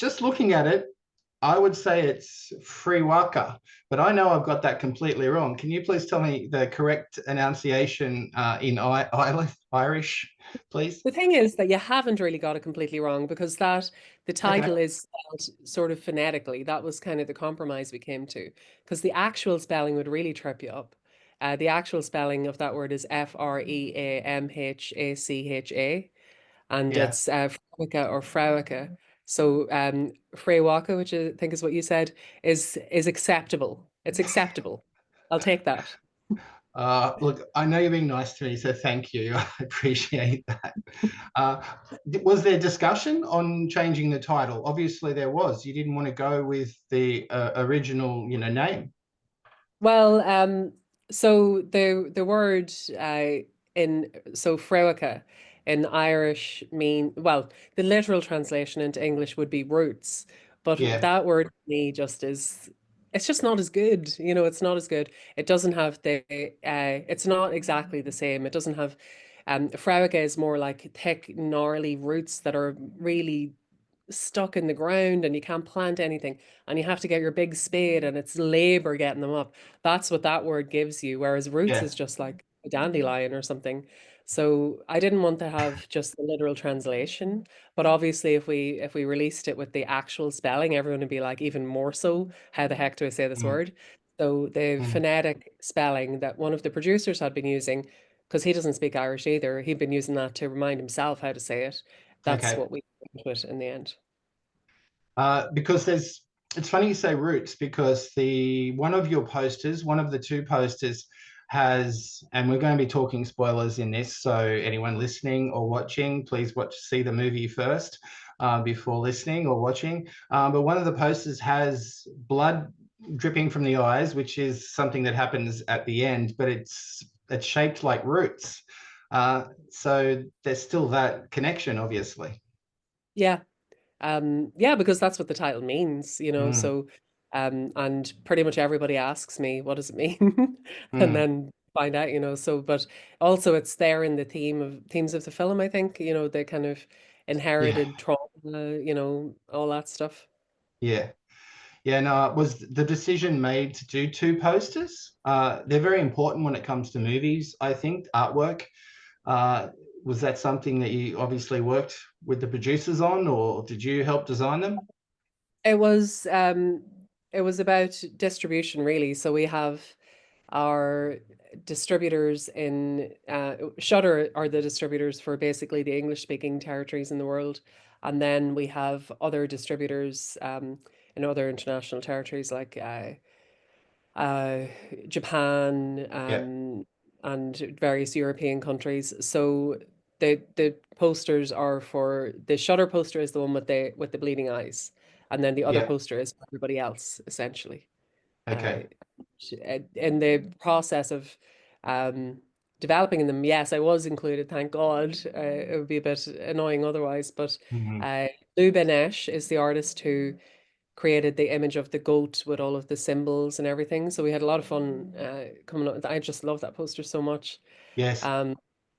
just looking at it, I would say it's FREWAKA, but I know I've got that completely wrong. Can you please tell me the correct enunciation in Irish, please? The thing is that you haven't really got it completely wrong because the Okay. title is spelled sort of phonetically. That was kind of the compromise we came to because the actual spelling would really trip you up. The actual spelling of that word is FREAMHACHA, and Yeah. it's Frewaka or Frewaka. So Frewaka, which I think is what you said, is acceptable. It's acceptable. I'll take that. Look, I know you're being nice to me, so thank you. I appreciate that. Uh, was there discussion on changing the title? Obviously, there was. You didn't want to go with the original, name. Well, so the word in so Frewaka in Irish mean well, the literal translation into English would be roots, but Yeah. that word to me just is it's just not as good. It's not as good. It doesn't have it's not exactly the same. It doesn't have Frewaka is more like thick, gnarly roots that are really stuck in the ground and you can't plant anything and you have to get your big spade and it's labor getting them up. That's what that word gives you, whereas roots Yeah. is just like a dandelion or something. So I didn't want to have just the literal translation, but obviously if we released it with the actual spelling, everyone would be like even more so, how the heck do I say this Mm, word? So the mm. phonetic spelling that one of the producers had been using, because he doesn't speak Irish either, he'd been using that to remind himself how to say it. That's Okay. what we went with in the end. Because it's funny you say roots because the one of your posters, one of the two posters has, and we're going to be talking spoilers in this, so anyone listening or watching, please see the movie first before listening or watching. But one of the posters has blood dripping from the eyes, which is something that happens at the end, but it's shaped like roots. So there's still that connection, obviously. Yeah. Yeah, because that's what the title means. Mm, So, and pretty much everybody asks me, what does it mean? And mm, then find out. So, but also it's there in the themes of the film, I think, the kind of yeah, inherited trauma, all that stuff. yeah. Yeah, no, was the decision made to do two posters? They're very important when it comes to movies, I think, artwork. Uh, was that something that you obviously worked with the producers on, or did you help design them? It was um it was about distribution really. So we have our distributors in Shudder are the distributors for basically the English speaking territories in the world. And then we have other distributors in other international territories like uh, Japan Yeah, and various European countries. So the posters are for the Shutter poster is the one with the bleeding eyes, and then the other yeah, poster is for everybody else essentially. Uh, okay. in the process of um, developing them, yes, I was included. Thank God. It would be a bit annoying otherwise. But Mhm. uh, Lou Benesh is the artist who created the image of the goat with all of the symbols and everything. So we had a lot of fun coming up. I just love that poster so much. Yes, Um,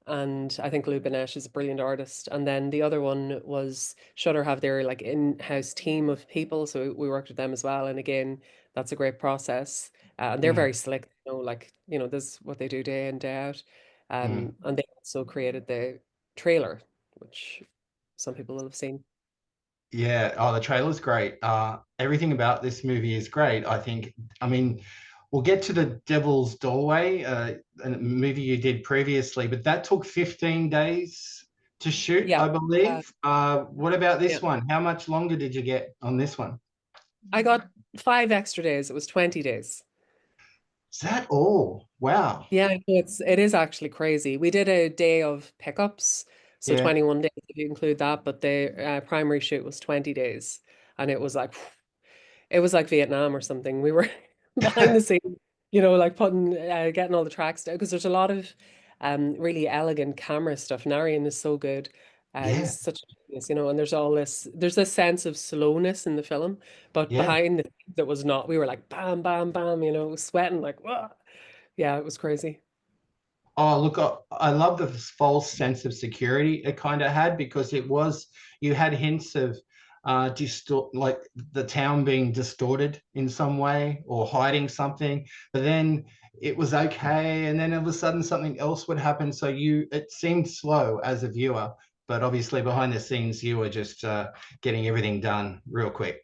and I think Lou Benesh is a brilliant artist. And then the other one was Shudder have their like in-house team of people, so we worked with them as well. And again, that's a great process. And they're mm, very slick, like this is what they do day in day out. mm. And they also created the trailer, which some people will have seen. Yeah. Oh, the trailer's great. Everything about this movie is great, I think. I mean, we'll get to the Devil's Doorway, a movie you did previously, but that took 15 days to shoot, Yeah. I Uh, believe. What about yeah. this one? How much longer did you get on this one? I got 5 extra days. It was 20 days. Is that all? Wow. Yeah, it is actually crazy. We did a day of pickups, so Yeah. 21 days if you include that, but the primary shoot was 20 days. And it was like Vietnam or something. We were behind the scenes, like getting all the tracks down because there's a lot of really elegant camera stuff. Narian is so good. Yeah. He's such a genius, and there's this sense of slowness in the film, but Yeah. behind the scenes it was not. We were like bam, bam, bam, sweating like, whoa. Yeah, it was crazy. Oh, look, I love the false sense of security it kind of had because you had hints of like the town being distorted in some way or hiding something, but then it was okay, and then all of a sudden something else would happen. So it seemed slow as a viewer, but obviously behind the scenes you were just getting everything done real quick.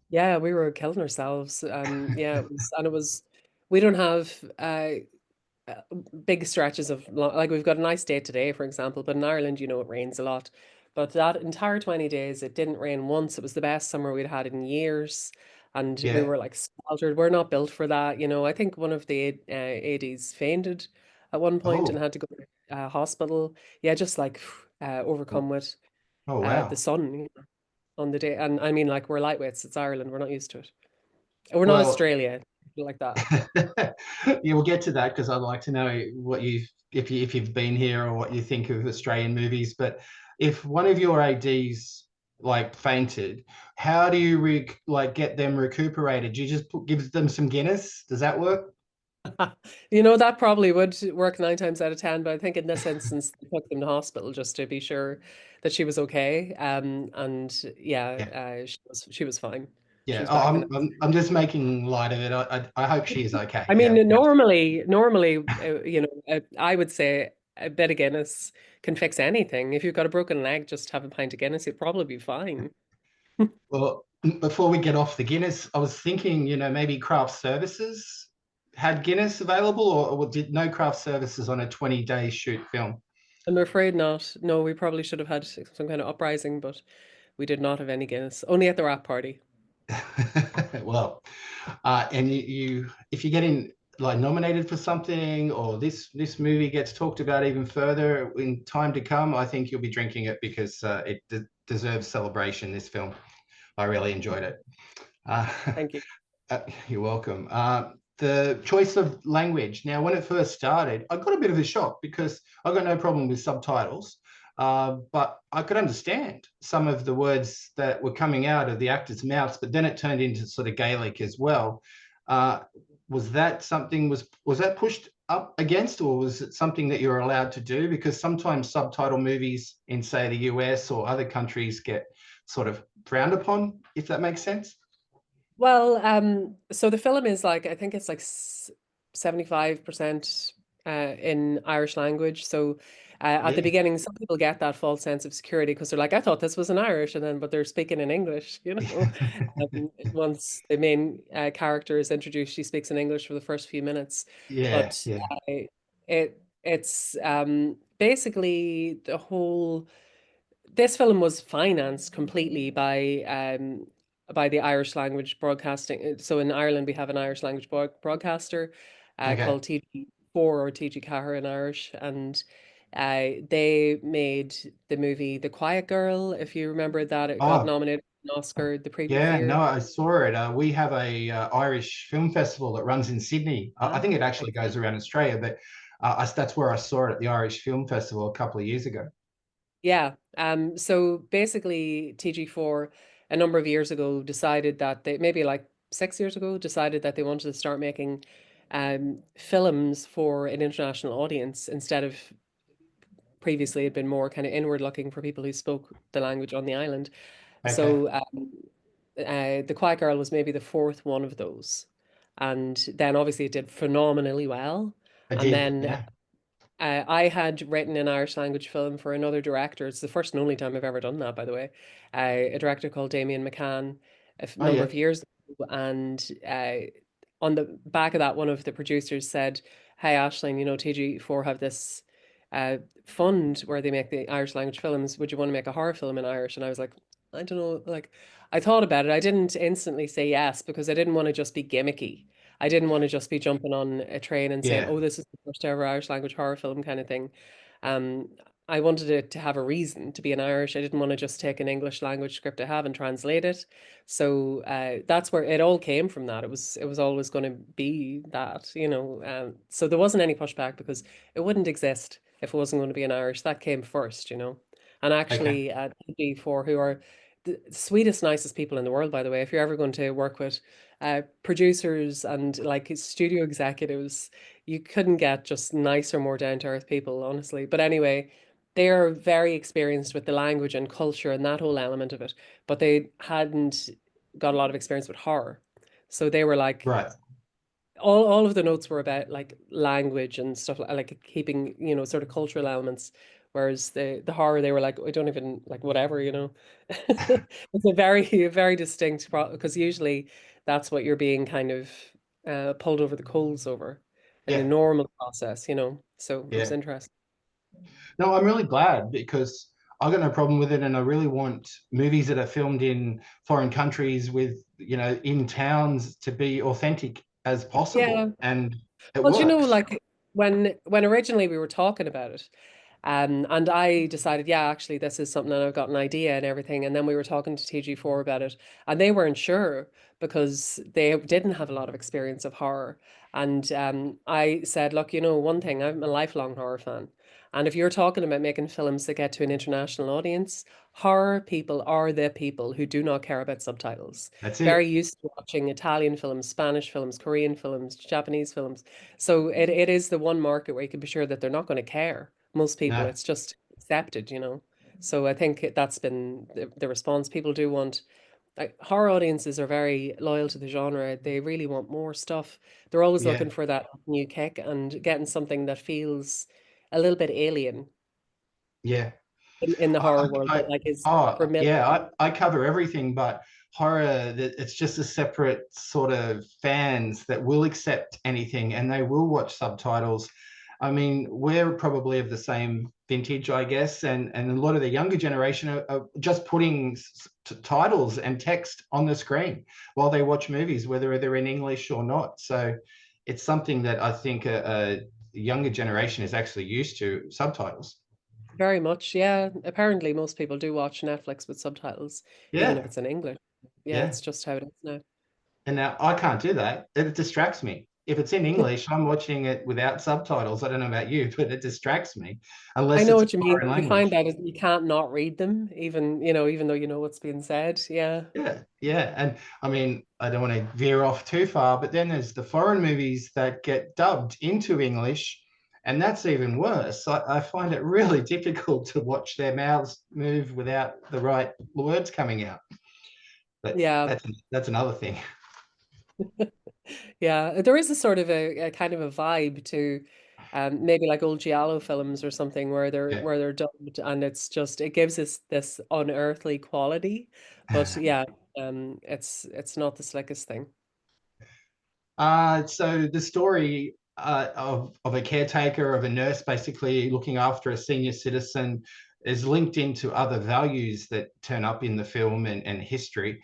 Yeah, we were killing ourselves. Yeah, it was, we don't have uh, big stretches of like we've got a nice day today, for example, but in Ireland, it rains a lot. But that entire 20 days, it didn't rain once. It was the best summer we'd had in years. And we Yeah. were like sweltered. We're not built for that. I think one of the ADs fainted at one point and Oh. had to go to hospital. Yeah, just like overcome Oh, with oh the wow. sun on the day. And I mean, like, we're lightweights. It's Ireland. We're not used to it. We're not Well, Australia, like that. yeah, we'll get to that because I'd like to know what you if you've been here or what you think of Australian movies. But if one of your ADs like fainted, how do you like get them recuperated? Do you just give them some Guinness? Does that work? That probably would work 9 times out of 10, but I think in this instance, they took them to hospital just to be sure that she was okay. And Yeah, yeah, she was fine. yeah. She's Oh, back in it. I'm just making light of it. I hope she is okay. I Yeah, mean, yeah. normally, I would say a bit of Guinness can fix anything. If you've got a broken leg, just have a pint of Guinness, you'd probably be fine. Well, before we get off the Guinness, I was thinking, maybe craft services had Guinness available, or did no craft services on a 20-day shoot film? I'm afraid not. No, we probably should have had some kind of uprising, but we did not have any Guinness. Only at the wrap party. Well, and if you're getting like nominated for something, or this movie gets talked about even further in time to come, I think you'll be drinking it because it deserves celebration. This film, I really enjoyed it. Uh, Thank you. You're welcome. The choice of language. Now, when it first started, I got a bit of a shock because I got no problem with subtitles, but I could understand some of the words that were coming out of the actors' mouths. But then it turned into sort of Gaelic as well. Uh, was that something was that pushed up against, or was it something that you're allowed to do? Because sometimes subtitle movies in, say, the US or other countries get sort of frowned upon, if that makes sense. Well, so the film is like, I think it's like 75% in Irish language. So at the Yeah. beginning, some people get that false sense of security because they're like, I thought this was in Irish, and then but they're speaking in English, Once the main character is introduced, she speaks in English for the first few minutes. Yeah, But yeah. it's basically this film was financed completely by the Irish language broadcasting. So in Ireland, we have an Irish language broadcaster Okay. called TG4 or TG Cahir in Irish, and they made the movie The Quiet Girl. If you remember that, it got Oh, nominated for an Oscar the previous yeah. No, year. I saw it. We have a Irish film festival that runs in Sydney. I Ah, think it actually goes excellent. around Australia, but that's where I saw it at the Irish Film Festival a couple of years ago. Yeah. So basically, TG4 a number of years ago decided that they maybe like 6 years ago decided that they wanted to start making films for an international audience instead of previously had been more kind of inward looking for people who spoke the language on the island. Okay. So The Quiet Girl was maybe the fourth one of those. And then obviously it did phenomenally well. I And did. then Yeah. I had written an Irish language film for another director. It's the first and only time I've ever done that, by the way. A director called Damien McCann Oh, number yeah. of years ago. And on the back of that, one of the producers said, Hey, Aisling, TG4 have this uh, fund where they make the Irish language films. Would you want to make a horror film in Irish? And I was like, I don't know. Like, I thought about it. I didn't instantly say yes because I didn't want to just be gimmicky. I didn't want to just be jumping on a train and saying, Yeah. "Oh, this is the first ever Irish language horror film," kind of thing. Um, I wanted it to have a reason to be in Irish. I didn't want to just take an English language script I have and translate it. So that's where it all came from. That it was always going to be that. So there wasn't any pushback because it wouldn't exist if it wasn't going to be in Irish. That came first. And Okay. actually, TG4, who are the sweetest, nicest people in the world, by the way. If you're ever going to work with producers and like studio executives, you couldn't get just nicer, more down to earth people, honestly. But anyway, they're very experienced with the language and culture and that whole element of it, but they hadn't got a lot of experience with horror. So they were like, Right. all of the notes were about like language and stuff like keeping, sort of cultural elements. Whereas the horror, they were like, I don't even like whatever. It's a very distinct because usually that's what you're being kind of pulled over the coals over in a Yeah. normal process. So it was Yeah. interesting. No, I'm really glad because I've got no problem with it, and I really want movies that are filmed in foreign countries with, in towns to be authentic as possible, Yeah. and it Well, works. like when originally we were talking about it, and I decided, yeah, actually, this is something, and I've got an idea and everything. And then we were talking to TG4 about it, and they weren't sure because they didn't have a lot of experience of horror. And I said, look, one thing, I'm a lifelong horror fan. And if you're talking about making films that get to an international audience, horror people are the people who do not care about subtitles. That's Very it. used to watching Italian films, Spanish films, Korean films, Japanese films. So it is the one market where you can be sure that they're not going to care. Most people, No. it's just accepted. So I think that's been the response. People do want, like, horror audiences are very loyal to the genre. They really want more stuff. They're always Yeah. looking for that new kick and getting something that feels a little bit alien Yeah. in the horror world, I, that like is oh, familiar. yeah, I cover everything, but horror, it's just a separate sort of fans that will accept anything and they will watch subtitles. I mean, we're probably of the same vintage, I guess, and a lot of the younger generation are just putting titles and text on the screen while they watch movies, whether they're in English or not. So it's something that I think a younger generation is actually used to, subtitles. Very much, yeah. Apparently, most people do watch Netflix with subtitles, even if Yeah, it's in English. Yeah, yeah. it's just how it is now. And now I can't do that. It distracts me. If it's in English, I'm watching it without subtitles. I don't know about you, but it distracts me I unless know it's a what you mean. foreign You find language. that you can't not read them, even though you know what's being said. Yeah. Yeah, yeah. And I mean, I don't want to veer off too far, but then there's the foreign movies that get dubbed into English, and that's even worse. I find it really difficult to watch their mouths move without the right words coming out. But Yeah. that's another thing. Yeah. There is a sort of a kind of a vibe to maybe like old Giallo films or something where they're Yeah. where they're dubbed, and it gives us this unearthly quality. But yeah, it's not the slickest thing. So the story of a caretaker, of a nurse, basically looking after a senior citizen, is linked into other values that turn up in the film and history.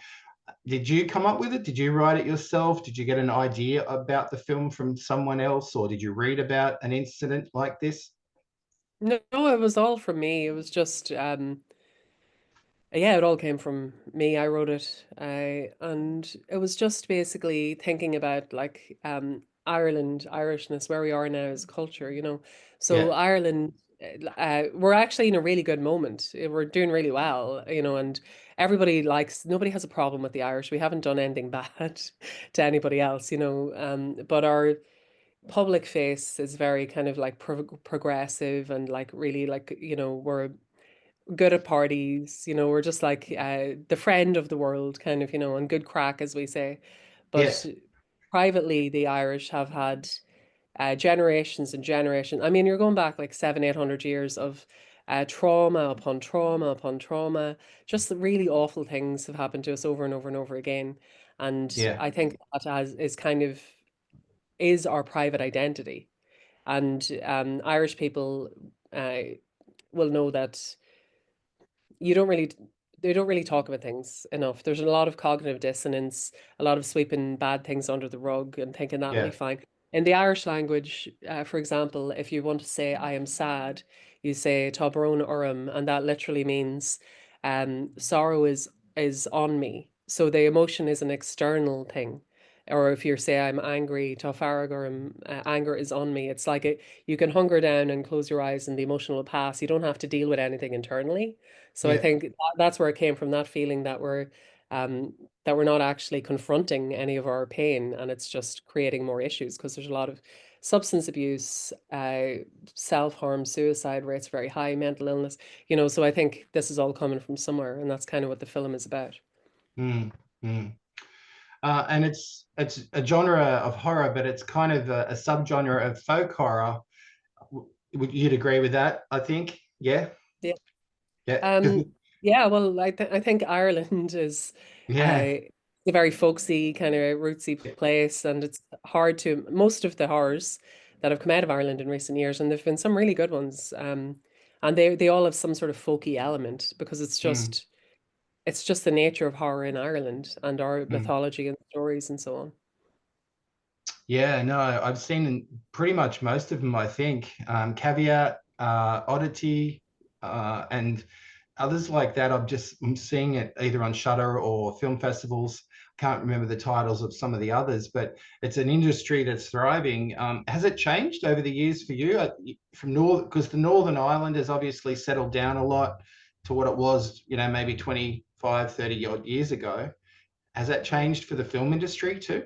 Did you come up with it? Did you write it yourself? Did you get an idea about the film from someone else, or did you read about an incident like this? No, it was all from me. It was just yeah, it all came from me. I wrote it. And it was just basically thinking about like Ireland, Irishness, where we are now as a culture. So Yeah, Ireland, we're actually in a really good moment. We're doing really well, and nobody has a problem with the Irish. We haven't done anything bad to anybody else. But our public face is very kind of like progressive and like really like, we're good at parties. We're just like the friend of the world, kind of, and good crack, as we say. yeah, But privately, the Irish have had generations and generations. I mean, you're going back like 700, 800 years of trauma upon trauma upon trauma. Just the really awful things have happened to us over and over and over again. And yeah, I think that is kind of is our private identity. And Irish people uh, will know that you don't really they don't really talk about things enough. There's a lot of cognitive dissonance, a lot of sweeping bad things under the rug and thinking that'll be yeah, fine. In the Irish language, for example, if you want to say I am sad, you say Tá brón orm, and that literally means sorrow is on me. So the emotion is an external thing. Or if you say I'm angry, Tá farag orm, anger is on me. It's like you can hunger down and close your eyes and the emotion will pass. You don't have to deal with anything internally. So I yeah, think that's where it came from, that feeling um, that we're not actually confronting any of our pain, and it's just creating more issues because there's a lot of substance abuse, self-harm, suicide rates very high, mental illness, so I think this is all coming from somewhere, and that's kind of what the film is about. Mm, mm. And it's a genre of horror, but it's kind of a subgenre of folk horror. Would you'd agree with that? I think, yeah, Yeah. yeah, Um, yeah, well, I think Ireland is yeah, uh, a very folksy, kind of rootsy place, and it's hard to most of the horrors that have come out of Ireland in recent years, and there've been some really good ones. And they all have some sort of folky element because mm, it's just the nature of horror in Ireland and our mm. mythology and stories and so on. Yeah. No, I've seen pretty much most of them. I think Caveat, Oddity, and others like that. I'm seeing it either on Shudder or film festivals. Can't remember the titles of some of the others, but it's an industry that's thriving. Has it changed over the years for you? From North, because the Northern Ireland has obviously settled down a lot to what it was, maybe 25, 30 odd years ago. Has that changed for the film industry too?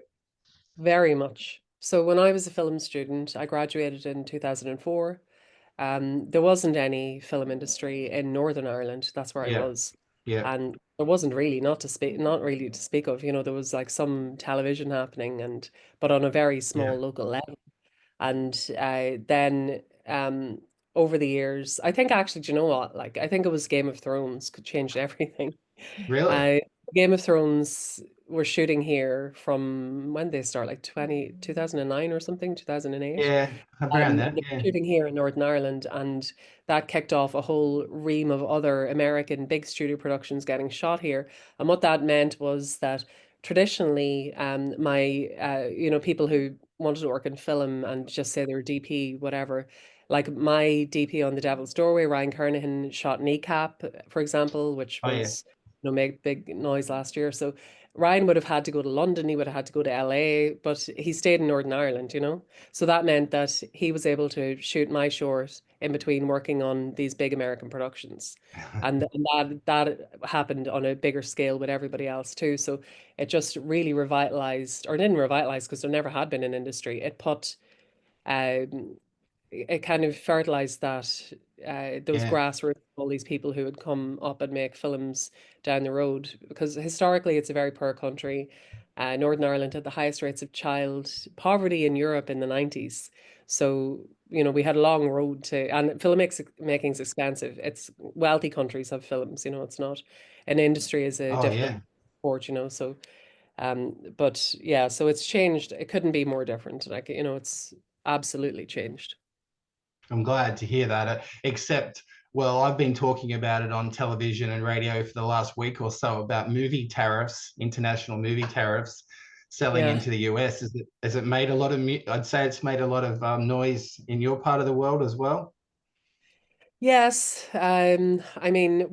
Very much. So when I was a film student, I graduated in 2004. There wasn't any film industry in Northern Ireland. That's where I Yeah, was. yeah, And there wasn't really, not really to speak of. There was like some television happening but on a very yeah. small local level. And then over the years, I think actually, do you know what? Like, I think it was Game of Thrones could change everything. Really? Uh, Game of Thrones were shooting here from when they start, like 2009 or something, 2008. Yeah, around that. They were Yeah. shooting here in Northern Ireland, and that kicked off a whole ream of other American big studio productions getting shot here. And what that meant was that traditionally, people who wanted to work in film and just say they were DP, whatever, like my DP on The Devil's Doorway, Ryan Kernahan shot Kneecap, for example, which Oh yeah. was, made big noise last year. So Ryan would have had to go to London, he would have had to go to LA, but he stayed in Northern Ireland. So that meant that he was able to shoot my short in between working on these big American productions. And that happened on a bigger scale with everybody else too. So it just really revitalized, or didn't revitalize because there never had been an industry. Um, it kind of fertilized that those Yeah. grassroots, all these people who would come up and make films down the road, because historically it's a very poor country. Northern Ireland had the highest rates of child poverty in Europe in the 90s. So, we had a long road and making is expensive. It's wealthy countries have films, it's not an industry is a Oh difficult yeah. sport. So, but yeah, so it's changed. It couldn't be more different. Like, it's absolutely changed. I'm glad to hear that. Except, well, I've been talking about it on television and radio for the last week or so about movie tariffs, international movie tariffs selling Yeah. into the US. Has it made a lot of, I'd say it's made a lot of noise in your part of the world as well. Yes. I mean,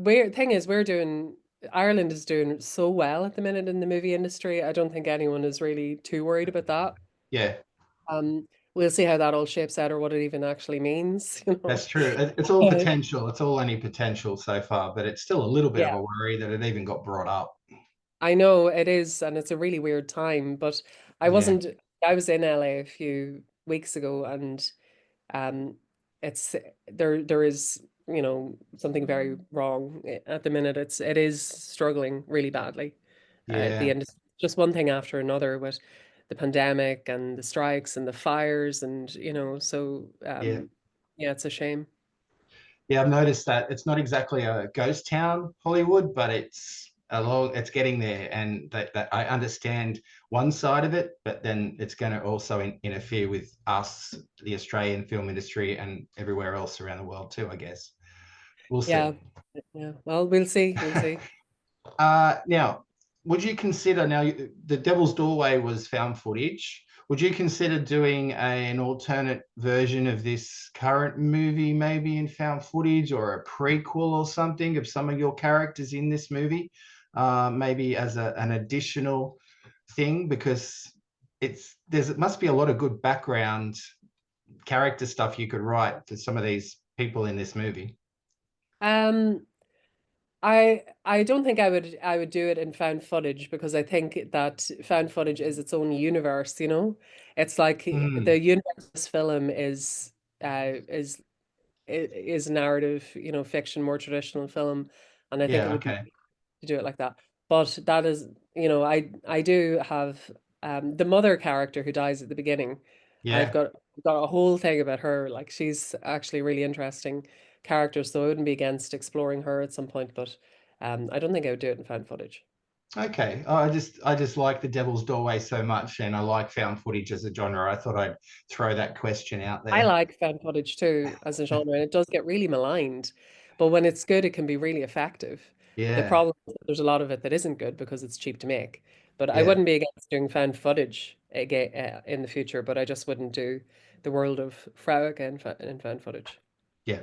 Ireland is doing so well at the minute in the movie industry. I don't think anyone is really too worried about that. Yeah, We'll see how that all shapes out or what it even actually means, that's true. It's all Uh, potential. It's all only potential so far, but it's still a little bit of yeah, a worry that it even got brought up. I know it is, and it's a really weird time, but I Yeah. wasn't, I was in LA a few weeks ago, and Um, it's there is, something very wrong at the minute. It is struggling really badly. The Yeah. industry, just one thing after another with the pandemic and the strikes and the fires and so Yeah. yeah, it's a shame. Yeah, I've noticed that it's not exactly a ghost town, Hollywood, but it's getting there, and that I understand one side of it, but then it's going to also interfere with us, the Australian film industry, and everywhere else around the world too, I guess. We'll Yeah. see. Yeah. Well, we'll see. We'll see. Now, would you consider now the Devil's Doorway was found footage? Would you consider doing an alternate version of this current movie, maybe in found footage, or a prequel or something of some of your characters in this movie, maybe as an additional thing? Because it must be a lot of good background character stuff you could write for some of these people in this movie. Um, I don't think I would do it in found footage because I think that found footage is its own universe, you know? It's like Mm, the universe of this film is narrative, fiction, more traditional film, and I think it yeah, would be okay. to do it like that. But that is, I do have the mother character who dies at the beginning. I've Yeah. got a whole thing about her. Like she's actually a really interesting character, so I wouldn't be against exploring her at some point, but I don't think I would do it in found footage. Okay. Oh, I just like The Devil's Doorway so much, and I like found footage as a genre. I thought I'd throw that question out I there. like found footage too as a genre, and it does get really maligned, but when it's good, it can be really effective. The Yeah. problem is that there's a lot of it that isn't good because it's cheap to make. But I Yeah. wouldn't be against doing found footage again in the future, but I just wouldn't do the world of FREWAKA in found footage. Yeah.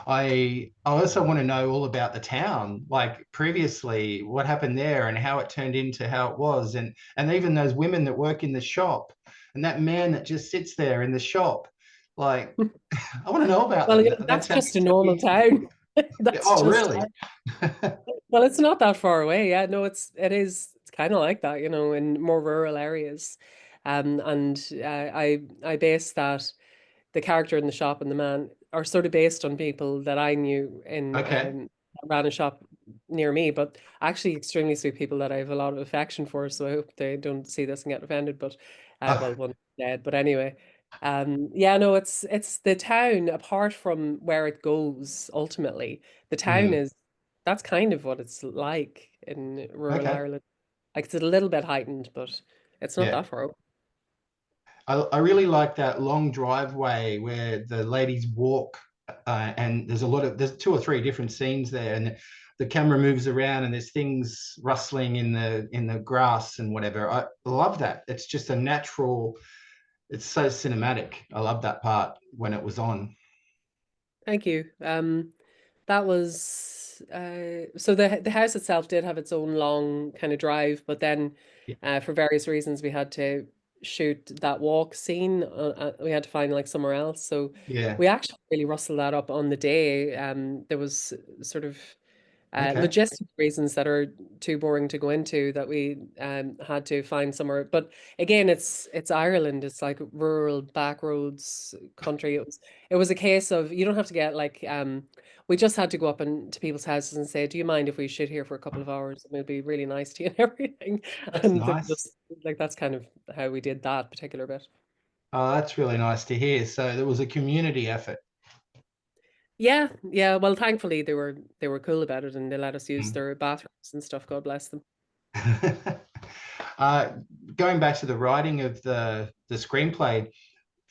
I also want to know all about the town, like previously, what happened there and how it turned into how it was, and even those women that work in the shop, and that man that just sits there in the shop. Like, I want to know about Well, them. yeah, That that's sounds just a normal so town. yeah, That's oh, just really? well, it's not that far away. Yeah, no, it's kind of like that, in more rural areas. And I base that the character in the shop and the man are sort of based on people that I knew in Okay. ran a shop near me, but actually extremely sweet people that I have a lot of affection for. So I hope they don't see this and get offended. But well, Oh, one dead. But anyway, yeah, no, it's the town. Apart from where it goes, ultimately, the town hmm, is that's kind of what it's like in rural okay. Ireland. Like it's a little bit heightened, but it's not Yeah. that far. I really like that long driveway where the ladies walk, and there's two or three different scenes there, and the camera moves around, and there's things rustling in the grass and whatever. I love that. It's just a natural. It's so cinematic. I love that part when it was on. Thank you. That was so the house itself did have its own long kind of drive, but then Yeah, for various reasons we had to shoot that walk scene. We had to find like somewhere else. So yeah. we actually really rustled that up on the day. There was sort of Okay. logistic reasons that are too boring to go into that we had to find somewhere. But again, it's Ireland. It's like rural back roads country. It was a case of you don't have to get like we just had to go up and to people's houses and say, "Do you mind if we sit here for a couple of hours? And it'll be really nice to you and everything." That's And they nice. just like that's kind of how we did that particular bit. Oh, that's really nice to hear. So there was a community effort. Yeah, yeah. Well, thankfully they were cool about it and they let us use Mm. their bathrooms and stuff. God bless them. uh, Going back to the writing of the screenplay,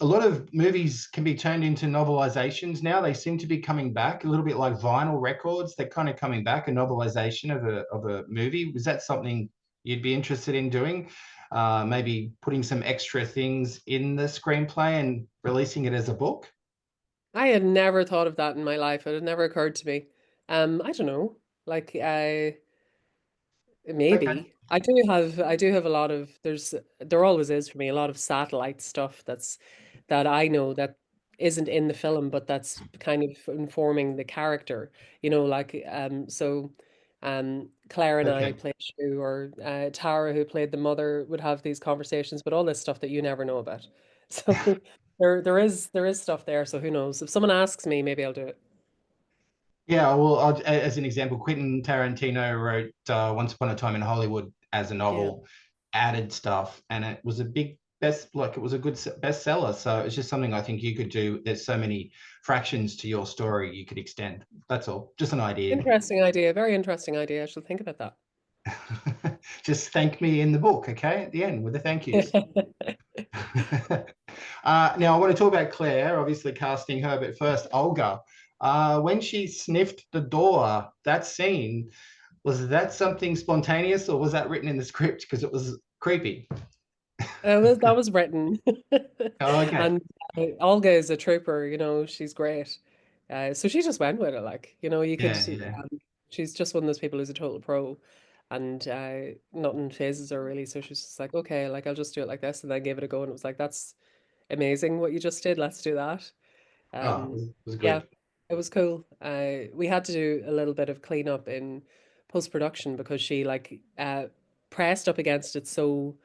a lot of movies can be turned into novelizations now. They seem to be coming back a little bit like vinyl records. They're kind of coming back, a novelization of a movie. Was that something you'd be interested in doing? Maybe putting some extra things in the screenplay and releasing it as a book? I had never thought of that in my life. It had never occurred to me. I don't know. Like Okay. maybe. I do have a lot of there always is for me a lot of satellite stuff that I know that isn't in the film but that's kind of informing the character. Like Claire and I Okay. played Shu or Tara who played the mother would have these conversations but all this stuff that you never know about. So there is stuff there, so who knows? If someone asks me, maybe I'll do it. Yeah, well, as an example, Quentin Tarantino wrote Once Upon a Time in Hollywood as a Yeah. novel, added stuff, and it was a big like it was a good bestseller. So it's just something I think you could do. There's so many fractions to your story you could extend. That's all. Just an idea. Interesting idea. Very interesting idea. I shall think about Just thank me in the book, okay? At the end with the thank yous. that. Now, I want to talk about Claire, obviously casting her, but first, Olga. When she sniffed the door, that scene, was that something spontaneous or was that written in the script because it was creepy? That was written. Oh, okay. And Olga is a trooper, she's great. So she just went with it, like, you could, Yeah, yeah. she's just one of those people who's a total pro and nothing phases her really. So she's just like, okay, like, I'll just do it like this. And then gave it a go. And it was like, that's amazing what you just did. Let's do that. Oh, it Um, was yeah, good. It was cool. We had to do a little bit of cleanup in post-production because she like pressed up against it so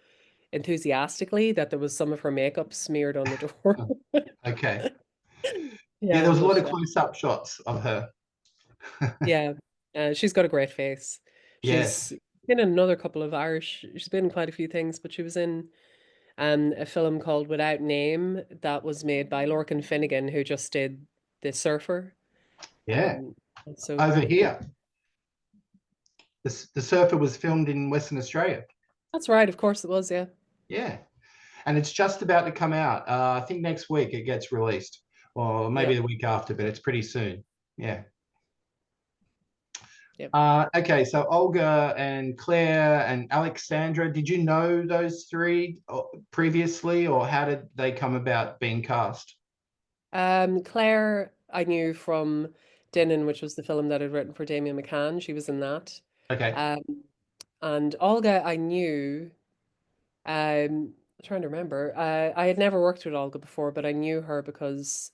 enthusiastically that there was some of her makeup smeared on the door. Okay. Yeah, there Yeah, was a lot but of close-up shots of her. yeah, she's got a great face. Yes. She's been in another couple of Irish. She's been in quite a few things, but she was in a film called Without Name that was made by Lorcan Finnegan, who just did The Surfer. Yeah. Um, so Over here, the Surfer was filmed in Western Australia. that's right, of course it was, yeah. Yeah. And it's just about to come out. I think next week it gets released, or maybe Yep, the week after, but it's pretty soon. Yeah. yep. Okay, so Olga and Claire and Aleksandra, did you know those three previously, or how did they come about being cast? Claire, I knew from Dinnan, which was the film that I'd written for Damien McCann. She was in that. Okay. Um, and Olga, I knew. I'm trying to remember. I had never worked with Olga before, but I knew her because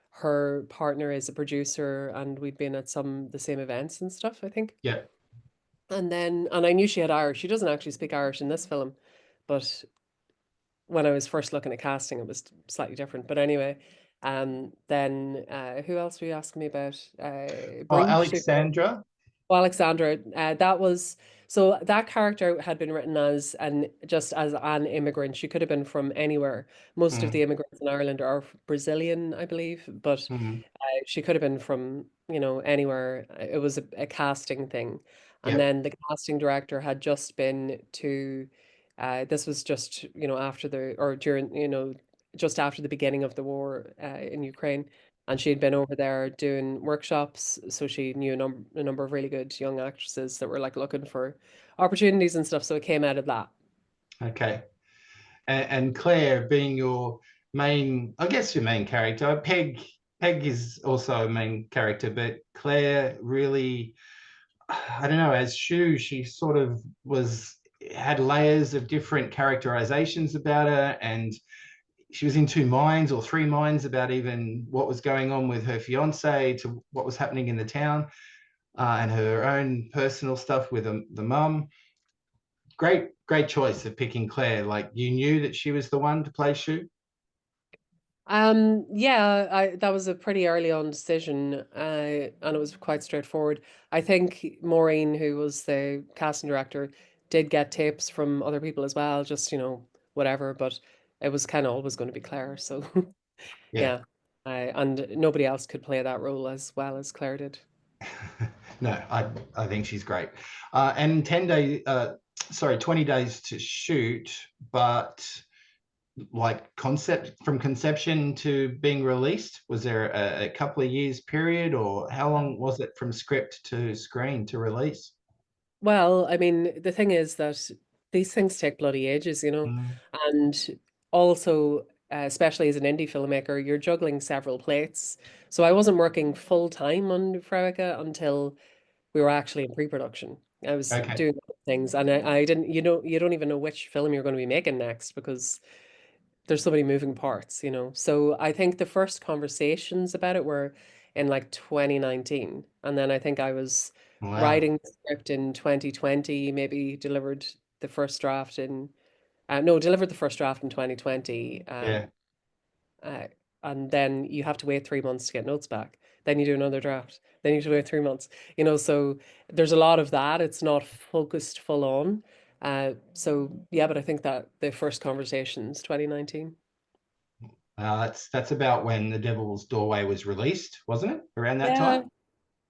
her partner is a producer, and we'd been at some the same events and stuff, I think. Yeah. And I knew she had Irish. She doesn't actually speak Irish in this film, but when I was first looking at casting, it was slightly different. But anyway, then who else were you asking me about? Oh, Bree. Aleksandra. Well, Alexandra, that was so that character had been written as just as an immigrant. She could have been from anywhere. Most of Mm, the immigrants in Ireland are Brazilian, I believe, but mm, she could have been from, anywhere. It was a casting thing. And yep. then the casting director had just been to, this was just, after or during, just after the beginning of the war in Ukraine. And she had been over there doing workshops. So she knew a number of really good young actresses that were like looking for opportunities and stuff. So it came out of that. Okay. And Claire being your main, I guess your main character. Peg is also a main character, but Claire really, I don't know, as she sort of had layers of different characterizations about her, and she was in two minds or three minds about even what was going on with her fiance to what was happening in the town, and her own personal stuff with the mum. Great choice of picking Claire. Like you knew that she was the one to play Shu. Yeah, that was a pretty early on decision, and it was quite straightforward. I think Maureen, who was the casting director, did get tapes from other people as well, just, whatever, but it was kind of always going to be Claire. So Yeah. yeah, and nobody else could play that role as well as Claire did. No, I think she's great. And 20 days to shoot, but like concept from conception to being released, was there a couple of years period, or how long was it from script to screen to release? Well, I mean, the thing is that these things take bloody ages, Mm, and also, especially as an indie filmmaker, you're juggling several plates. So I wasn't working full time on FREWAKA until we were actually in pre-production. I was okay. doing other things, and I didn't, you don't even know which film you're going to be making next because there's so many moving parts. So I think the first conversations about it were in like 2019. And then I think I was Wow. writing the script in 2020, maybe delivered the first draft in, no, delivered the first draft in 2020. Yeah. Uh, and then you have to wait 3 months to get notes back. Then you do another draft. Then you have to wait 3 months. So there's a lot of that. It's not focused full on. So yeah, but I think that the first conversations, 2019. That's about when The Devil's Doorway was released, wasn't it? Around that Yeah, time?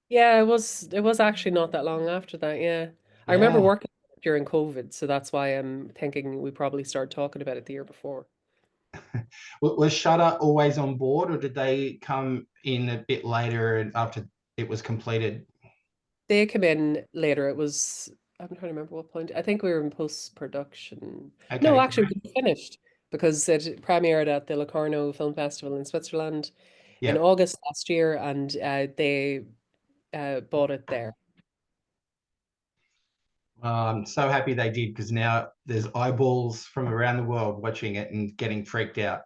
yeah, it was actually not that long after that, yeah. I remember Yeah. working during COVID, so that's why I'm thinking we probably started talking about it the year before. Was Shudder always on board, or did they come in a bit later and after it was completed? They came in later. I'm trying to remember what point. I think we were in post-production. No, Okay, actually, great. we finished because it premiered at the Locarno Film Festival in Switzerland in Yeah. August last year, and they bought it there. I'm so happy they did because now there's eyeballs from around the world watching it and getting freaked out.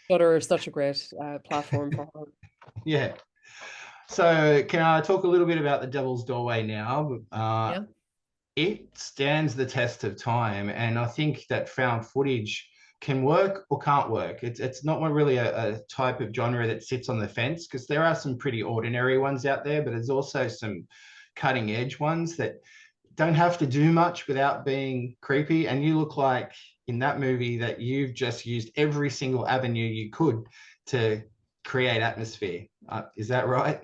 Shudder is such a great platform for horror. Yeah. So can I talk a little bit about The Devil's Doorway now? Yeah. It stands the test of time, and I think that found footage can work or can't work. It's not really a type of genre that sits on the fence, because there are some pretty ordinary ones out there, but there's also some cutting edge ones that don't have to do much without being creepy. And you look like in that movie that you've just used every single avenue you could to create atmosphere. Is that right?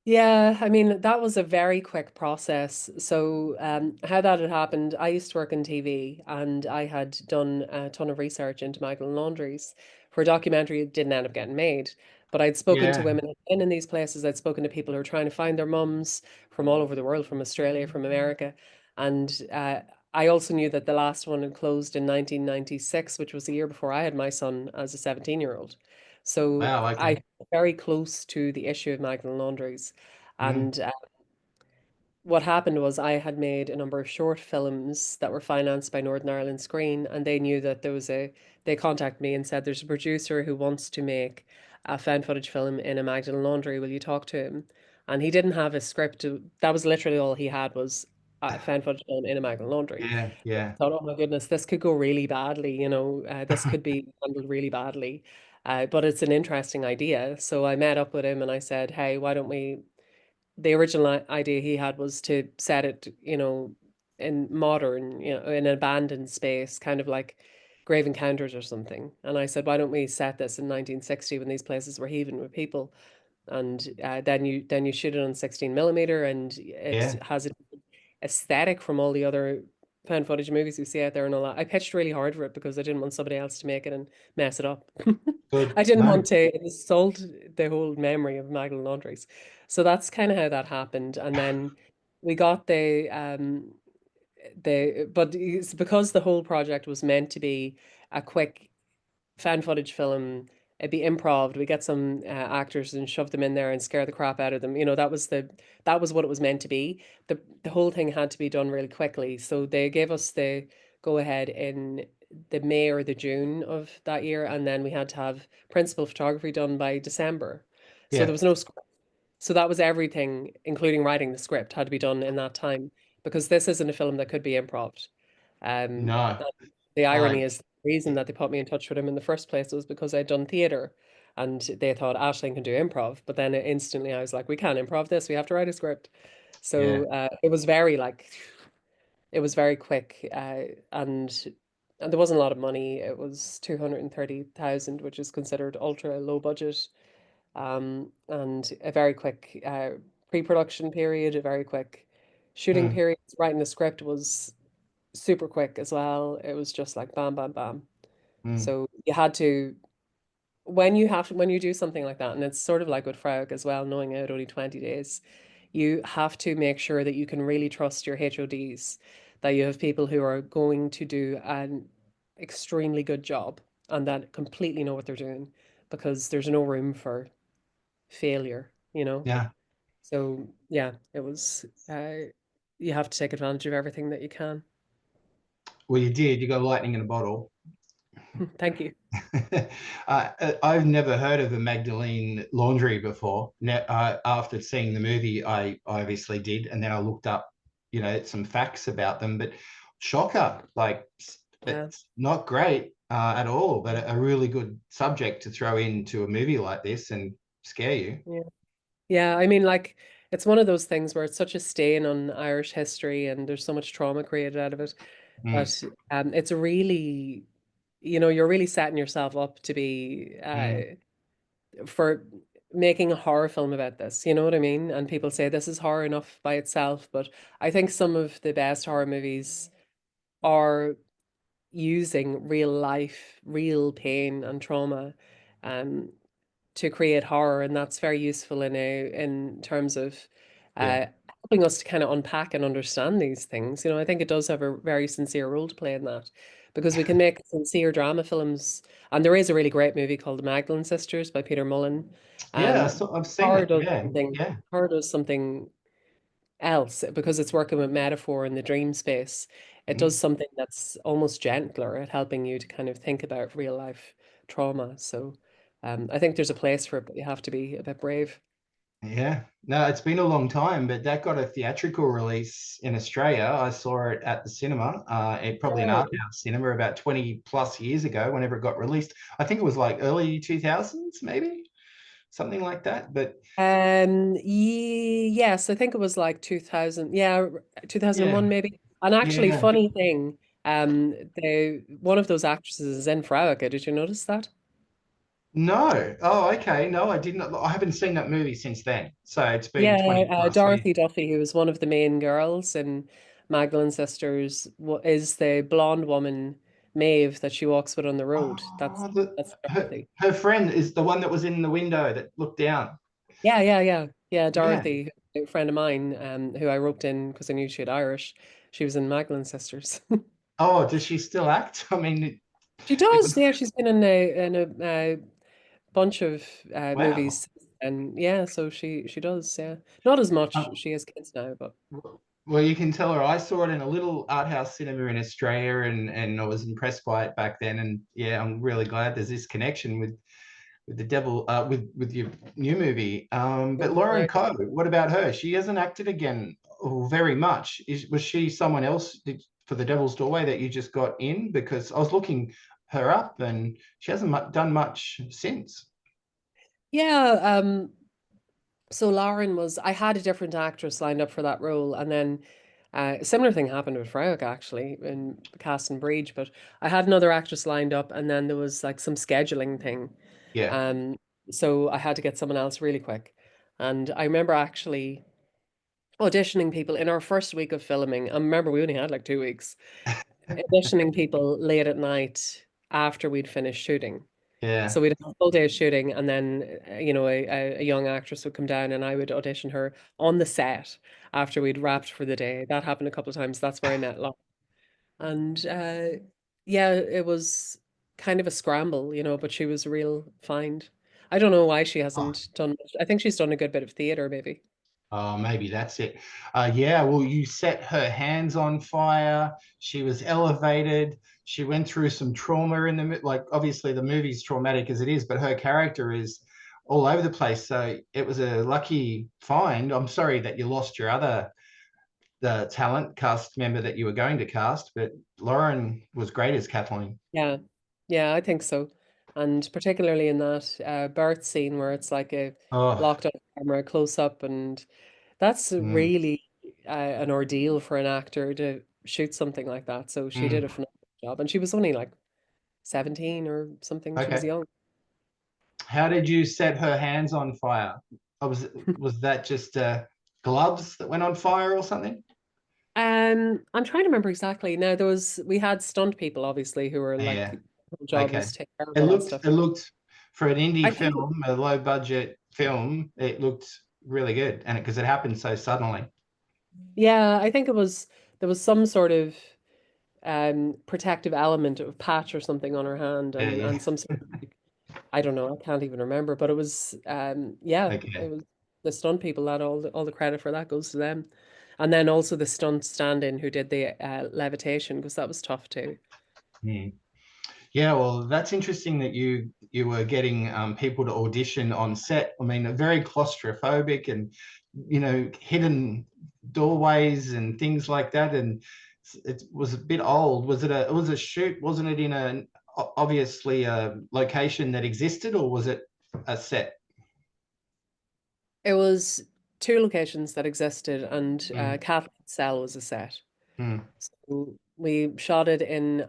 Yeah, I mean, that was a very quick process. So, how that had happened, I used to work in TV and I had done a ton of research into Magdalene laundries for a documentary that didn't end up getting made. But I'd spoken to Yeah. women who'd been in these places, I'd spoken to people who were trying to find their mums from all over the world, from Australia, from America. And I also knew that the last one had closed in 1996, which was the year before I had my son as a 17-year-old. So Wow. I Okay. very close to the issue of Magdalene laundries. Mm, And what happened was I had made a number of short films that were financed by Northern Ireland Screen, and they knew that they contacted me and said, there's a producer who wants to make a found footage film in a Magdalene laundry. Will you talk to him? And he didn't have a script. That was literally all he had was a found footage film in a Magdalene laundry. yeah. Yeah. Thought, oh my goodness, this could go really badly, this could be handled really badly. But it's an interesting idea. So I met up with him and I said, hey, why don't we the original idea he had was to set it, in modern, in an abandoned space, kind of like Grave Encounters or something. And I said, why don't we set this in 1960 when these places were heaving with people? And then you shoot it on 16 millimeter, and it Yeah. has an aesthetic from all the other found footage movies we see out there and all that. I pitched really hard for it because I didn't want somebody else to make it and mess it up. Good. I didn't want No. to insult the whole memory of Magdalene Laundries. So that's kind of how that happened. And then we got but it's because the whole project was meant to be a quick fan footage film. It'd be improv. We get some actors and shove them in there and scare the crap out of them. That was what it was meant to be. The whole thing had to be done really quickly. So they gave us the go ahead in the May or the June of that year, and then we had to have principal photography done by December. So there Yeah. was no script. So that was everything, including writing the script, had to be done in that time because this isn't a film that could be improv. Um, No. the irony Like, is the reason that they put me in touch with him in the first place was because I'd done theater and they thought Aisling can do improv. But then instantly I was like, we can't improv this. We have to write a script. yeah. So it was very quick. And there wasn't a lot of money. It was 230,000, which is considered ultra low budget. And a very quick pre-production period, a very quick shooting Mm, period. Writing the script was super quick as well. It was just like bam, bam, bam. mm, So you had to when you do something like that, and it's sort of like with Frog as well, knowing it only 20 days, you have to make sure that you can really trust your HODs, that you have people who are going to do an extremely good job and that completely know what they're doing because there's no room for failure. yeah. So yeah, it was you have to take advantage of everything that you can. Well, you did. You got lightning in a bottle. Thank you. I've never heard of a Magdalene laundry before. After seeing the movie, I obviously did, and then I looked up, some facts about them. But shocker, like Yeah. it's not great at all, but a really good subject to throw into a movie like this and scare you. Yeah. Yeah, I mean, like, it's one of those things where it's such a stain on Irish history and there's so much trauma created out of it Mm, that it's really, you're really setting yourself up to be mm, for making a horror film about this. You know what I mean? And people say this is horror enough by itself, but I think some of the best horror movies are using real life, real pain and trauma. Um, to create horror, and that's very useful in terms of yeah, uh, helping us to kind of unpack and understand these things. I think it does have a very sincere role to play in that because we can make sincere drama films, and there is a really great movie called The Magdalene Sisters by Peter Mullen. yeah. Um, I've seen horror it. does Yeah, something. yeah. Horror does something else because it's working with metaphor in the dream space. It does Mm. something that's almost gentler at helping you to kind of think about real life trauma. So I think there's a place for it, but you have to be a bit brave. Yeah, no, it's been a long time, but that got a theatrical release in Australia. I saw it at the cinema, probably an art Right. house cinema about 20 plus years ago, whenever it got released. I think it was like early 2000s, maybe something like that. But Yes, I think it was like 2000, yeah, yeah, 2001 maybe. And actually, yeah, funny thing, one of those actresses is in FREWAKA. Did you notice that? no. Oh, okay. No, I didn't. I haven't seen that movie since then. So it's been Yeah, 20 plus years. Dorothy Duffy, who was one of the main girls in Magdalene Sisters, is the blonde woman, Maeve, that she walks with on the road. Oh, That's her, Dorothy. her friend is the one that was in the window that looked down. Yeah, yeah, yeah, yeah. Yeah. Dorothy, a friend of mine, who I roped in because I knew she had Irish. She was in Magdalene Sisters. Oh, does she still act? I mean, She it does. was Yeah, she's been in a bunch of wow. movies, and yeah, so she does. Yeah, not as much. Um, She has kids now, but well, you can tell her I saw it in a little art house cinema in Australia, and I was impressed by it back then. And yeah, I'm really glad there's this connection with the devil, with your new movie. But Lauren right. Coe, what about her? She hasn't acted again very much. Was she someone else for the Devil's Doorway that you just got in? Because I was looking her up, and she hasn't done much since. Yeah. So Lauren was. I had a different actress lined up for that role, and then a similar thing happened with Freyok actually in Cast and Breach. But I had another actress lined up, and then there was like some scheduling thing. Yeah. Um, so I had to get someone else really quick. And I remember actually auditioning people in our first week of filming. I remember we only had like 2 weeks, auditioning people late at night after we'd finished shooting. Yeah. So we'd have a full day of shooting, and then a young actress would come down, and I would audition her on the set after we'd wrapped for the day. That happened a couple of times. That's where I met Laura. And yeah, it was kind of a scramble, but she was a real find. I don't know why she Oh, hasn't done much. I think she's done a good bit of theater, maybe. oh, maybe that's it. Yeah, well, you set her hands on fire. She was elevated. She went through some trauma in like obviously the movie's traumatic as it is, but her character is all over the place. So it was a lucky find. I'm sorry that you lost your other the talent cast member that you were going to cast, but Lauren was great as Kathleen. Yeah, yeah, I think so. And particularly in that birth scene where it's like a Oh, locked on camera close up, and that's mm, really an ordeal for an actor to shoot something like that. So she did a mm. phenomenal job, and she was only like 17 or something. She was Okay. young. How did you set her hands on fire? Was that just gloves that went on fire or something? I'm trying to remember exactly. Now we had stunt people obviously who were like Yeah. their job was Okay. to take care of It all that looked stuff. it looked for an indie I think film, a low budget film, it looked really good, and because it happened so suddenly. yeah, I think it was there was some sort of protective element of patch or something on her hand Yeah, and yeah. some sort of like, I don't know, I can't even remember, but it was yeah, it Okay. was the stunt people that all the credit for that goes to them. And then also the stunt stand-in who did the levitation because that was tough too. Hmm. Yeah, well, that's interesting that you were getting people to audition on set. I mean, very claustrophobic and hidden doorways and things like that. And it was a bit old. It was a shoot? Wasn't it in obviously a location that existed, or was it a set? It was two locations that existed and Mm, Cathleen's cell was a set. mm. So we shot it in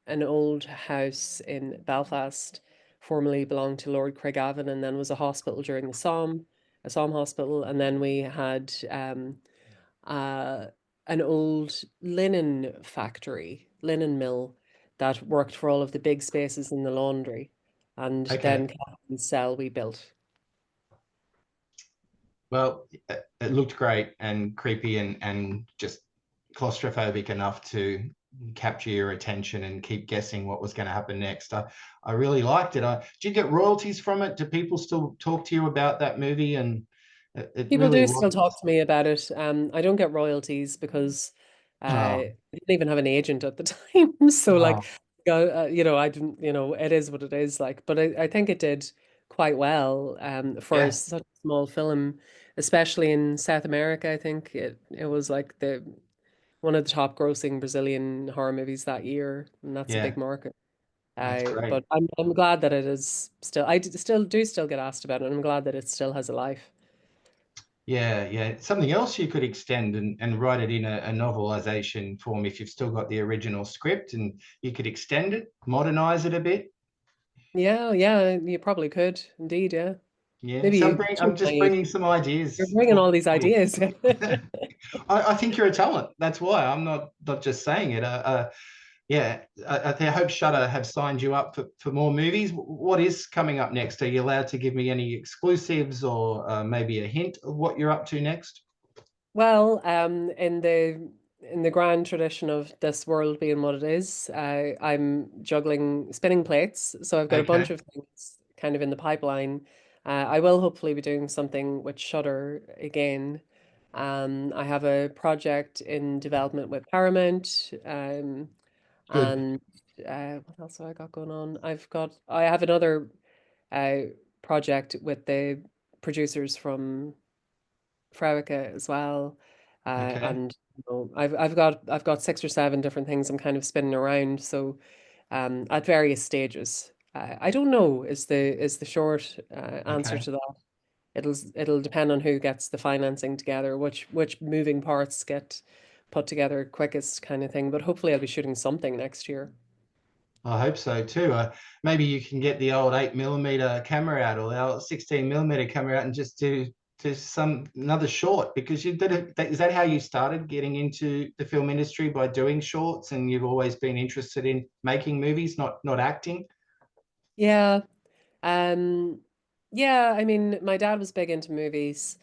an old house in Belfast, formerly belonged to Lord Craigavon, and then was a hospital during the a Somme hospital. And then we had uh, an old linen factory, linen mill that worked for all of the big spaces in the laundry. And Okay. then Catherine's cell we built. Well, it looked great and creepy and just claustrophobic enough to capture your attention and keep guessing what was going to happen next. I really liked it. Did you get royalties from it? Do people still talk to you about that movie? And it People really do still was. talk to me about it. I don't get royalties because Oh, I didn't even have an agent at the time. So like, oh, I didn't, it is what it is like, but I think it did quite well for Yeah, such a small film, especially in South America. I think it was like the one of the top grossing Brazilian horror movies that year, and that's a yeah, big market. that's great. But I'm glad that it is still. Still get asked about it, and I'm glad that it still has a life. Yeah, yeah. Something else you could extend and write it in a novelization form if you've still got the original script and you could extend it, modernize it a bit. Yeah, yeah, you probably could indeed. Yeah, Yeah. maybe So you. I'm just bringing some You're ideas bringing all these for you. ideas. I think you're a talent. That's why I'm not just saying it. Yeah, I hope Shudder have signed you up for more movies. What is coming up next? Are you allowed to give me any exclusives or maybe a hint of what you're up to next? Well, in the grand tradition of this world being what it is, I'm juggling spinning plates. So I've got a bunch Okay, of things kind of in the pipeline. I will hopefully be doing something with Shudder again. I have a project in development with Paramount, good. and what else have I got going on? I have another uh, project with the producers from FREWAKA as well. Okay, And I've got six or seven different things I'm kind of spinning around. So at various stages. I don't know is the short answer okay. to that. It'll depend on who gets the financing together, which moving parts get put together quickest kind of thing. But hopefully I'll be shooting something next year. I hope so too. Maybe you can get the old 8mm camera out or the old 16mm camera out and just do some another short because you did it. Is that how you started getting into the film industry by doing shorts and you've always been interested in making movies, not acting? Yeah. Um, yeah, I mean, my dad was big into movies,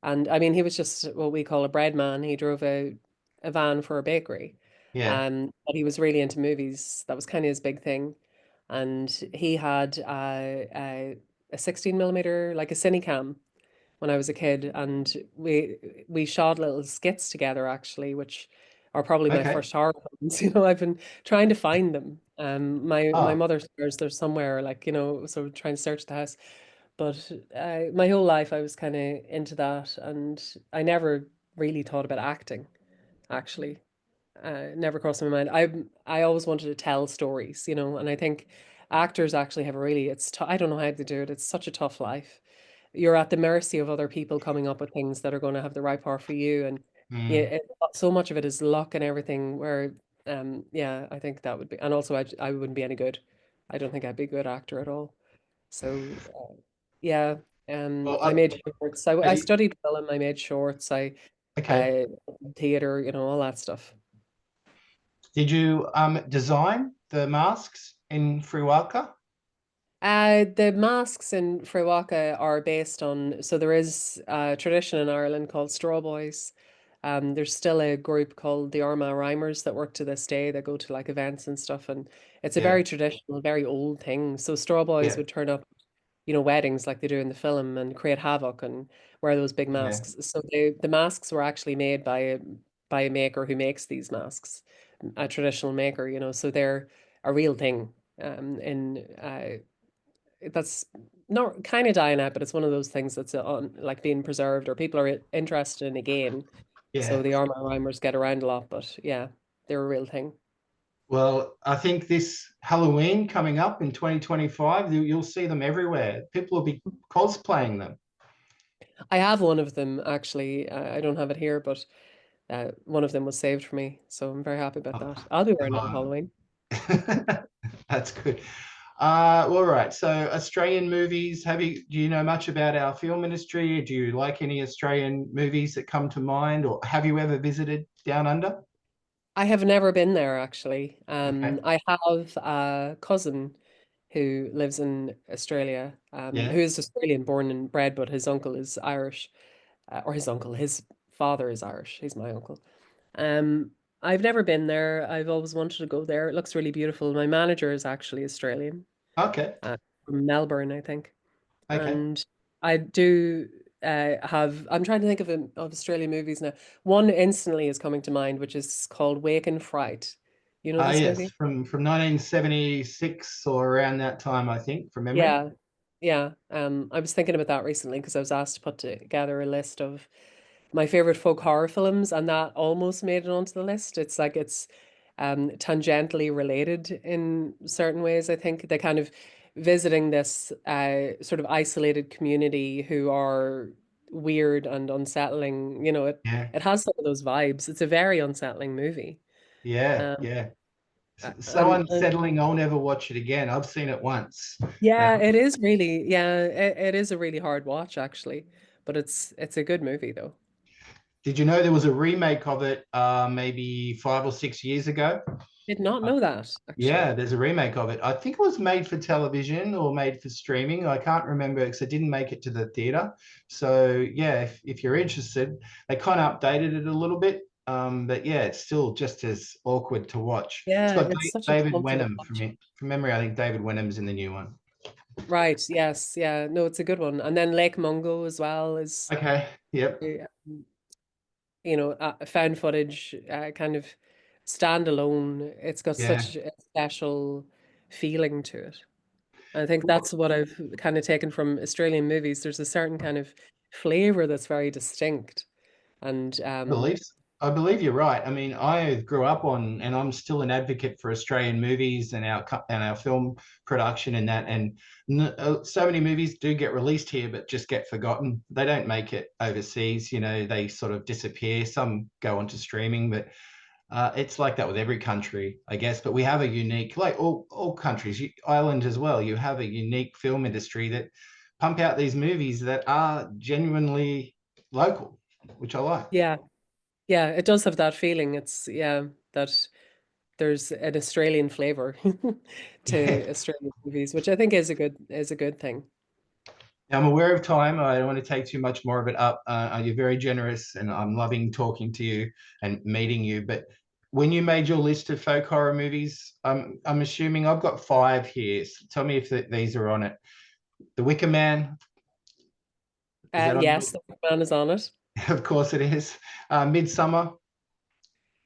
and I mean, he was just what we call a bread man. He drove a van for a bakery, Yeah. but he was really into movies. That was kind of his big thing, and he had a 16 millimeter, like a Cinecam, when I was a kid, and we shot little skits together actually, which are probably my Okay. first horror films. You know, I've been trying to find them. My Oh, mother swears they're somewhere, like so trying to search the house. But my whole life I was kind of into that, and I never really thought about acting. Actually, never crossed my mind. I always wanted to tell stories, and I think actors actually have a really I don't know how they do it. It's such a tough life. You're at the mercy of other people coming up with things that are going to have the right part for you, and yeah, mm. so much of it is luck and everything. Where yeah, I think that would be, and also I wouldn't be any good. I don't think I'd be a good actor at all. So yeah, Well, I made shorts. have I you, studied film. I made shorts. okay. I theater, all that stuff. Did you design the masks in FREWAKA? The masks in FREWAKA are based on, so there is a tradition in Ireland called Straw Boys. There's still a group called the Armagh Rhymers that work to this day. That go to like events and stuff, and it's a Yeah. very traditional, very old thing. So Straw Boys Yeah. would turn up, weddings like they do in the film and create havoc and wear those big Yeah. masks. So the masks were actually made by a maker who makes these masks, a traditional maker, so they're a real thing. In That's not kind of dying out, but it's one of those things that's on like being preserved or people are interested in again. So Yeah. the Armagh Rhymers get around a lot, but yeah, they're a real thing. Well, I think this Halloween coming up in 2025, you'll see them everywhere. People will be cosplaying them. I have one of them actually. I don't have it here, but one of them was saved for me, so I'm very happy about Oh, that. I'll be wearing it on oh. Halloween. That's good. All right. So Australian movies, do you know much about our film industry? Do you like any Australian movies that come to mind, or have you ever visited Down Under? I have never been there actually. Okay. I have a cousin who lives in Australia, Yeah. who is Australian born and bred, but his uncle is Irish, his father is Irish. He's my uncle. Um, I've never been there. I've always wanted to go there. It looks really beautiful. My manager is actually Australian, Okay. from Melbourne, I think. Okay. And I do I'm trying to think of Australian movies now. One instantly is coming to mind, which is called Wake and Fright. You know this Yes, movie? from 1976 or around that time, I think, from memory. Yeah. Yeah. I was thinking about that recently because I was asked to put together a list of my favorite folk horror films, and that almost made it onto the list. It's like it's tangentially related in certain ways. I think they kind of visiting this sort of isolated community who are weird and unsettling. You know, Yeah, it has some of those vibes. It's a very unsettling movie. yeah, Um, yeah. So and unsettling, I'll never watch it again. I've seen it once. yeah, it is really, yeah, it is a really hard watch actually, but it's a good movie though. Did you know there was a remake of it maybe 5 or 6 years ago? Did not know that Yeah, actually. there's a remake of it. I think it was made for television or made for streaming. I can't remember because it didn't make it to the theater. So yeah, if you're interested, they kind of updated it a little bit. But yeah, it's still just as awkward to watch. It's Yeah, got it's such a David comfortable Wenham from watch. it. From memory, I think David Wenham's in the new one. Right, yes, yeah, no, it's a good one. And then Lake Mungo as well is, Okay. Yep. uh, found footage, kind of standalone. It's got Yeah. such a special feeling to it. I think that's what I've kind of taken from Australian movies. There's a certain kind of flavor that's very distinct. And believe I believe you're right. I mean, I grew up on, and I'm still an advocate for Australian movies and our film production and that. And so many movies do get released here, but just get forgotten. They don't make it overseas. You know, they sort of disappear. Some go onto streaming, but it's like that with every country, I guess. But we have a unique, like all countries, Ireland as well. You have a unique film industry that pump out these movies that are genuinely local, which I like. yeah, yeah, it does have that feeling. It's yeah, that there's an Australian flavor Yeah. to Australian movies, which I think is a good thing. Now, I'm aware of time. I don't want to take too much more of it up. You're very generous, and I'm loving talking to you and meeting you. But when you made your list of folk horror movies, I'm assuming I've got five here. So tell me if these are on it. The Wicker Man, is that on Yes, your? the man is on it. Of course it is. Midsummer,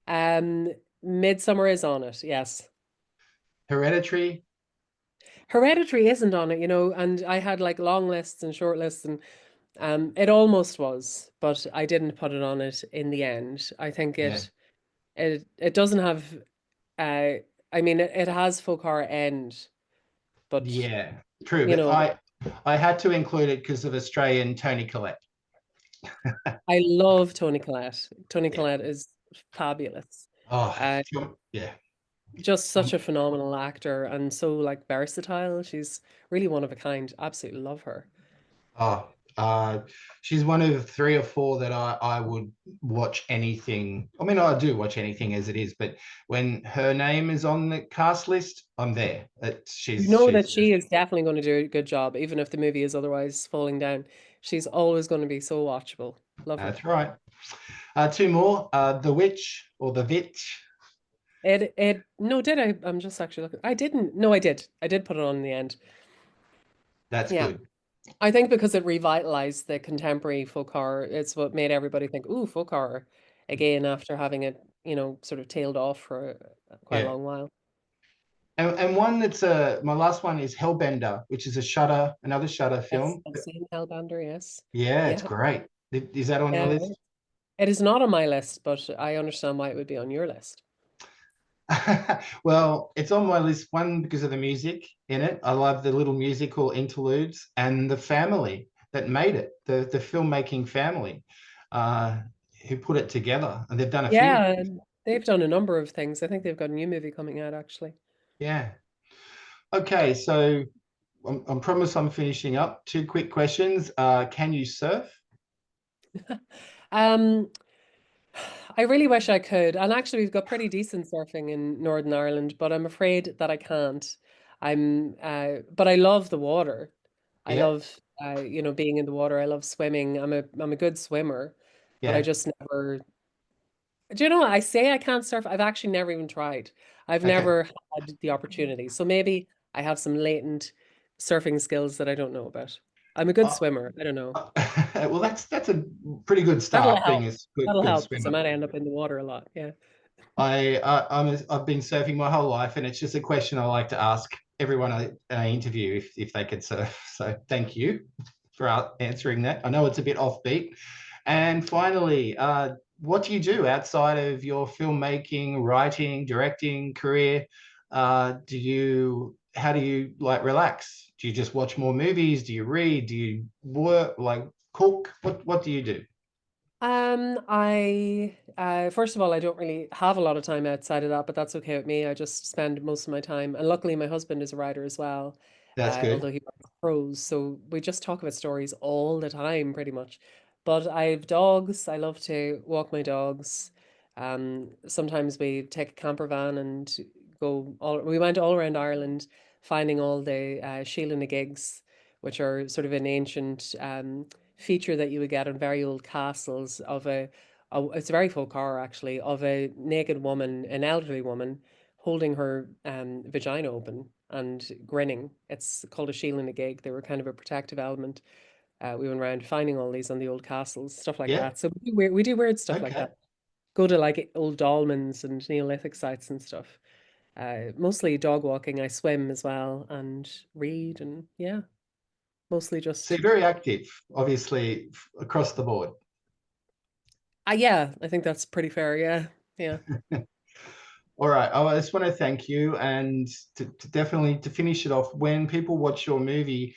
Um, Midsummer is on it. Yes. Hereditary. Hereditary isn't on it, and I had like long lists and short lists, and it almost was, but I didn't put it on it in the end. I think Yeah, it doesn't have uh I mean it has folk horror end, but yeah, true. you But know, I had to include it because of Australian Tony Collette. I love Toni Collette. Toni Yeah. Collette is fabulous. Oh, Uh yeah. just such a phenomenal actor and so like versatile. She's really one of a kind. Absolutely love her. Oh, uh, she's one of three or four that I would watch anything. I mean, I do watch anything as it is, but when her name is on the cast list, I'm there. You know that She's she just is definitely going to do a good job, even if the movie is otherwise falling down. She's always going to be so watchable. Love her. that's right. Two more. The Witch or the Vitch. No, did I? I'm just actually looking. I didn't. No, I did. I did put it on in the end. That's Yeah. good. I think because it revitalized the contemporary folk horror, it's what made everybody think, ooh, folk horror again after having it, sort of tailed off for quite a Yeah. long while. And one that's my last one is Hellbender, which is another Shudder Yes, film. I've seen Hellbender, yes. Yeah, it's Yeah. great. Is that on your Yeah. list? It is not on my list, but I understand why it would be on your list. Well, it's on my list, one, because of the music in it. I love the little musical interludes and the family that made it, the filmmaking family uh, who put it together. And they've done a few. Yeah, and they've done a number of things. I think they've got a new movie coming out actually. Yeah. Okay, so I promise I'm finishing up. Two quick questions. Can you surf? Um, I really wish I could. And actually, we've got pretty decent surfing in Northern Ireland, but I'm afraid that I can't. But I love the water. I Yeah, love, being in the water. I love swimming. I'm a good swimmer, but I yeah. just never. Do you know what? I say I can't surf. I've actually never even tried. I've Okay. never had the opportunity. So maybe I have some latent surfing skills that I don't know about. I'm a good Uh, swimmer. I don't know. well, that's a pretty good That'll start, being help. a good That'll good help because I swimmer. might end up in the water a lot. Yeah. I've been surfing my whole life, and it's just a question I like to ask. everyone I interview if they could surf. So thank you for answering that. I know it's a bit offbeat. And finally, what do you do outside of your filmmaking, writing, directing career? How do you like relax? Do you just watch more movies? Do you read? Do you work, like cook? What do you do? I first of all, I don't really have a lot of time outside of that, but that's okay with me. I just spend most of my time, and luckily my husband is a writer as well, That's although good. he writes prose, so we just talk about stories all the time, pretty much. But I have dogs. I love to walk my dogs. Sometimes we take a camper van and we went all around Ireland, finding all the Sheila na gigs, which are sort of an ancient feature that you would get on very old castles of it's a very folk horror actually, of a naked woman, an elderly woman, holding her vagina open and grinning. It's called a shield and a gig. They were kind of a protective element. We went around finding all these on the old castles, stuff like Yeah. that. So we do weird stuff like Okay. that. Go to like old dolmens and Neolithic sites and stuff. Mostly dog walking. I swim as well and read, and yeah, mostly So just you're very active, obviously, across the board. yeah, I think that's pretty fair. Yeah. Yeah. All right. Oh, I just want to thank you, and to definitely to finish it off, when people watch your movie,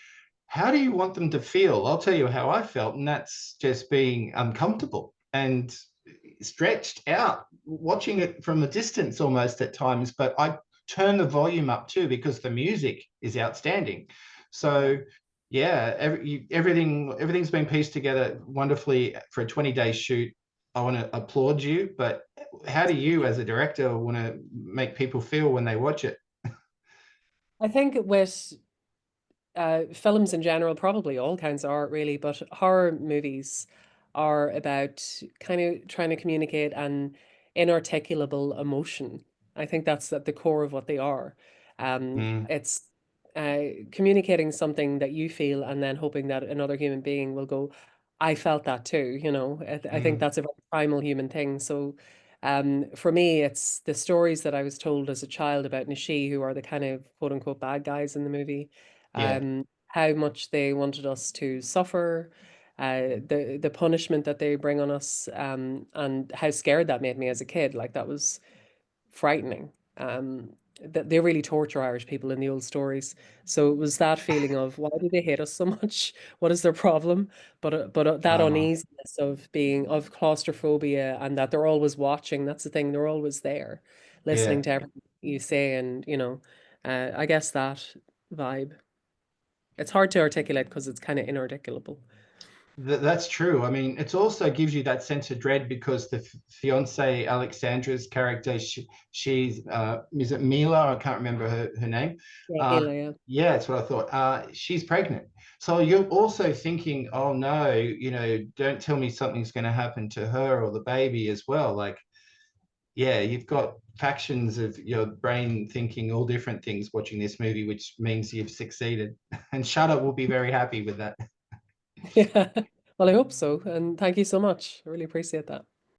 how do you want them to feel? I'll tell you how I felt, and that's just being uncomfortable and stretched out, watching it from a distance almost at times. But I turn the volume up too because the music is outstanding. Yeah. So yeah, everything's been pieced together wonderfully for a 20-day shoot. I want to applaud you, but how do you as a director want to make people feel when they watch it? I think with films in general, probably all kinds of art really, but horror movies are about kind of trying to communicate an inarticulable emotion. I think that's at the core of what they are. Mm, It's communicating something that you feel and then hoping that another human being will go, I felt that too, you know. I think mm, that's a very primal human thing. So for me, it's the stories that I was told as a child about Nishi, who are the kind of quote unquote bad guys in the movie, yeah, how much they wanted us to suffer, the punishment that they bring on us, and how scared that made me as a kid. Like that was frightening. That they really torture Irish people in the old stories. So it was that feeling of why do they hate us so much? What is their problem? But that uh, uneasiness of being of claustrophobia and that they're always watching. That's the thing. They're always there, yeah. listening to everything you say, and I guess that vibe. It's hard to articulate because it's kind of inarticulable. That's true. I mean, it also gives you that sense of dread because the fiance Aleksandra's character, she's is it Mila? I can't remember her name. Yeah, Uh, Hila, yeah. yeah, that's what I thought. She's pregnant, so you're also thinking, oh no, don't tell me something's going to happen to her or the baby as well. Like, yeah, you've got factions of your brain thinking all different things watching this movie, which means you've succeeded, and Shudder will be very happy with that. Yeah. Well, I hope so. And thank you so much. I really appreciate that.